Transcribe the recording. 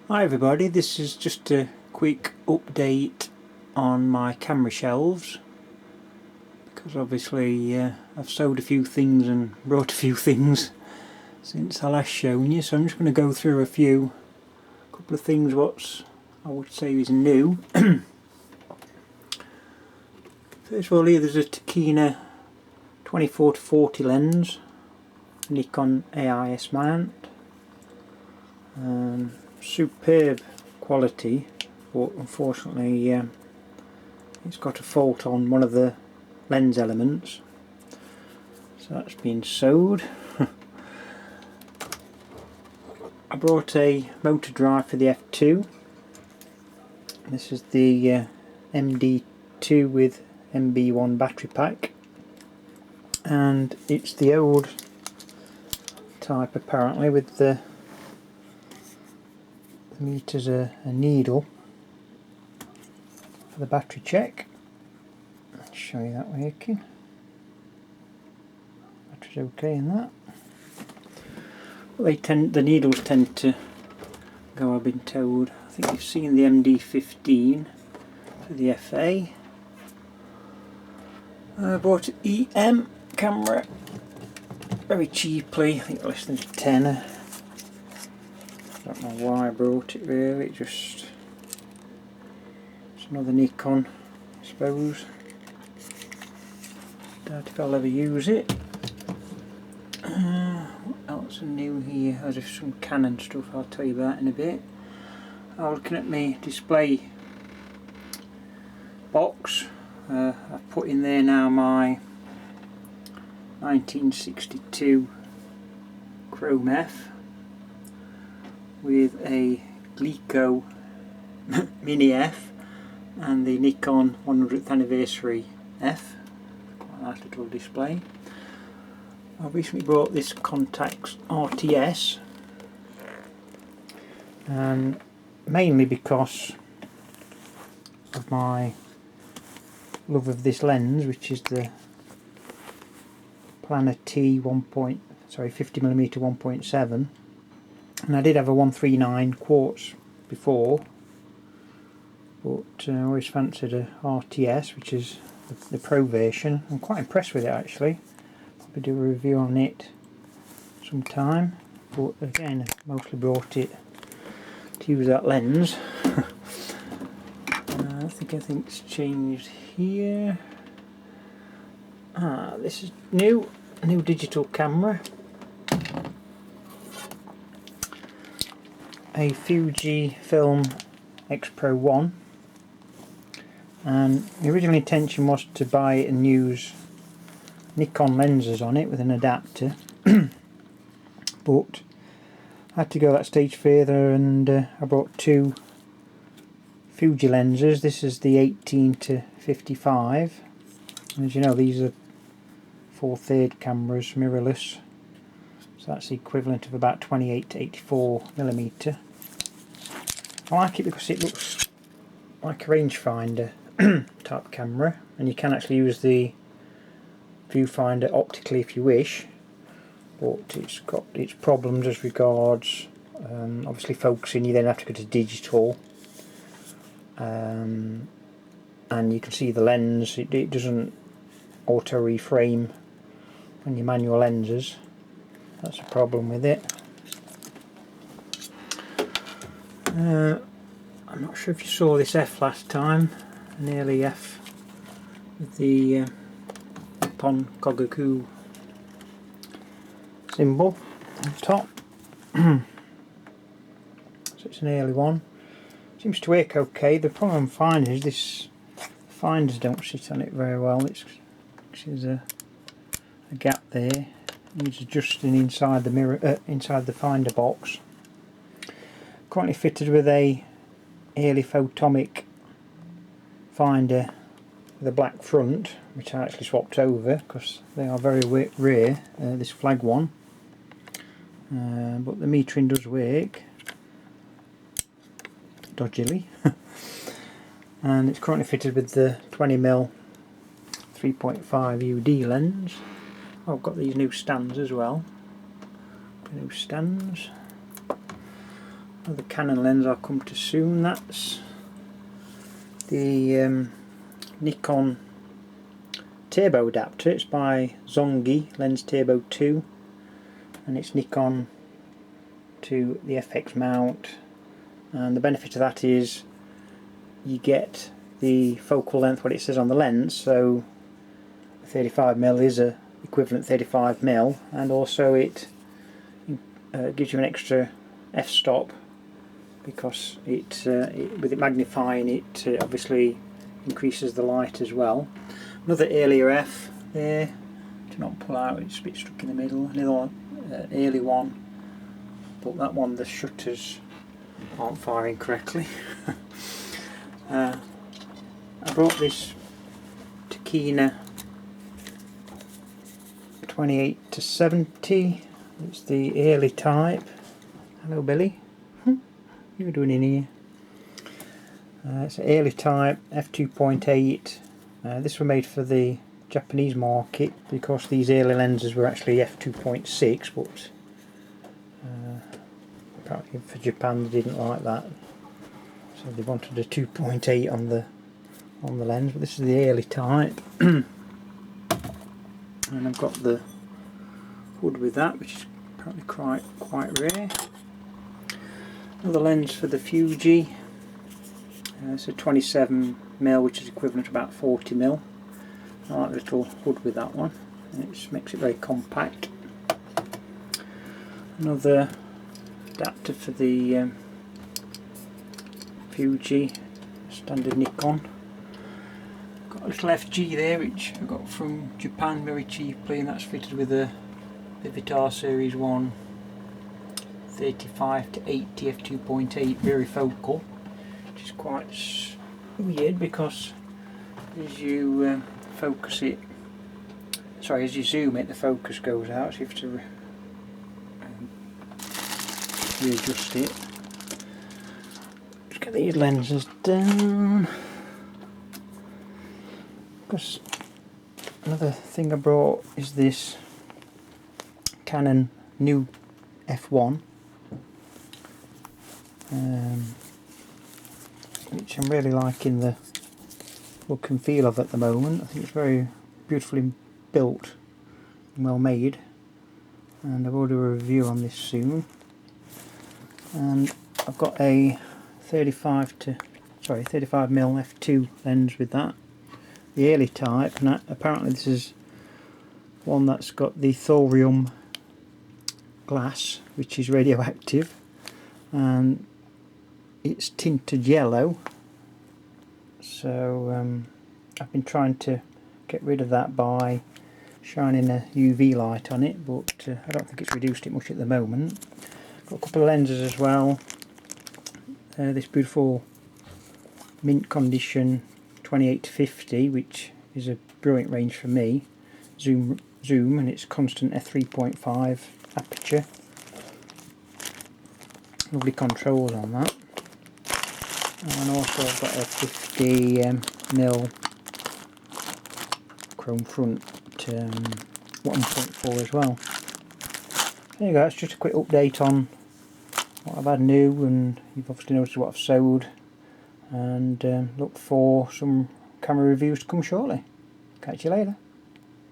Hi everybody, this is just a quick update on my camera shelves, because obviously I've sold a few things and brought a few things since I last shown you, so I'm just going to go through a couple of things what I would say is new. First of all, here there's a Tokina 24-40 lens, Nikon AIS mount. Superb quality, but unfortunately it's got a fault on one of the lens elements, so that's been sold. I brought a motor drive for the F2. This is the MD2 with MB1 battery pack, and it's the old type apparently, with the meters a needle for the battery check. I'll show you that working. Battery's okay in that. The needles tend to go, I've been told. I think you've seen the MD15 for the FA. I bought an EM camera very cheaply, I think less than a tenner. Don't know why I brought it really, it's another Nikon I suppose. Doubt if I'll ever use it. What else is new here? Oh, there's some Canon stuff, I'll tell you about in a bit. I'm looking at my display box. I've put in there now my 1962 Chrome F with a Glico Mini F and the Nikon 100th anniversary F. Quite a nice little display. I recently bought this Contax RTS, and mainly because of my love of this lens, which is the Planar T 50mm 1.7, and I did have a 139 quartz before, but I always fancied a RTS, which is the Pro version. I'm quite impressed with it actually. Probably do a review on it sometime, but again I mostly brought it to use that lens. I think it's changed here. This is new digital camera, a Fujifilm X Pro 1, and the original intention was to buy it and use Nikon lenses on it with an adapter, but I had to go that stage further, and I brought two Fuji lenses. This is the 18-55. As you know, these are 4/3 cameras, mirrorless, so that's the equivalent of about 28-84mm. I like it because it looks like a rangefinder type camera, and you can actually use the viewfinder optically if you wish, but it's got its problems as regards obviously focusing. You then have to go to digital, and you can see the lens, it doesn't auto reframe on your manual lenses. That's a problem with it. I'm not sure if you saw this F last time, an early F with the Nippon Kogaku symbol on top. So it's an early one. Seems to work okay. The problem I'm finding is this finders don't sit on it very well. There's a gap there. Needs adjusting inside the mirror, inside the finder box. Currently fitted with a early Photomic finder with a black front, which I actually swapped over because they are very rare, this flag one, but the metering does work dodgily. And it's currently fitted with the 20mm 3.5 UD lens. I've got these new stands as well, new stands. Another Canon lens I'll come to soon. That's the Nikon turbo adapter. It's by Zongi Lens Turbo 2, and it's Nikon to the FX mount. And the benefit of that is you get the focal length what it says on the lens, so 35mm is a equivalent 35mm, and also it gives you an extra f-stop because with it magnifying it obviously increases the light as well. Another earlier f there, do not pull out, it's a bit stuck in the middle. Another one, early one, but that one the shutters aren't firing correctly. I brought this Takina 28-70. It's the early type. Hello Billy, what are you doing in here? It's an early type f2.8. This was made for the Japanese market because these early lenses were actually f2.6, but apparently for Japan they didn't like that, so they wanted a 2.8 on the lens. But this is the early type. And I've got the hood with that, which is apparently quite rare. Another lens for the Fuji. It's a 27mm, which is equivalent to about 40mm. I like the little hood with that one, and it just makes it very compact. Another adapter for the Fuji, standard Nikon. Got a little FG there which I got from Japan very cheaply, and that's fitted with a Vivitar Series 1 35-80 f2.8 varifocal, which is quite weird because as you focus it, sorry, as you zoom it, the focus goes out, so you have to readjust it. Let's get these lenses down. Because another thing I brought is this Canon new f1, which I'm really liking the look and feel of at the moment. I think it's very beautifully built and well made, and I will do a review on this soon. And I've got a 35mm f2 lens with that, the early type, and apparently this is one that's got the thorium glass, which is radioactive, and it's tinted yellow. So I've been trying to get rid of that by shining a UV light on it, but I don't think it's reduced it much at the moment. Got a couple of lenses as well. This beautiful mint condition 28-50, which is a brilliant range for me. Zoom, and it's constant f3.5 aperture. Lovely controls on that. And also I've got a 50mm chrome front 1.4 as well. There you go, it's just a quick update on what I've had new, and you've obviously noticed what I've sold, and look for some camera reviews to come shortly. Catch you later.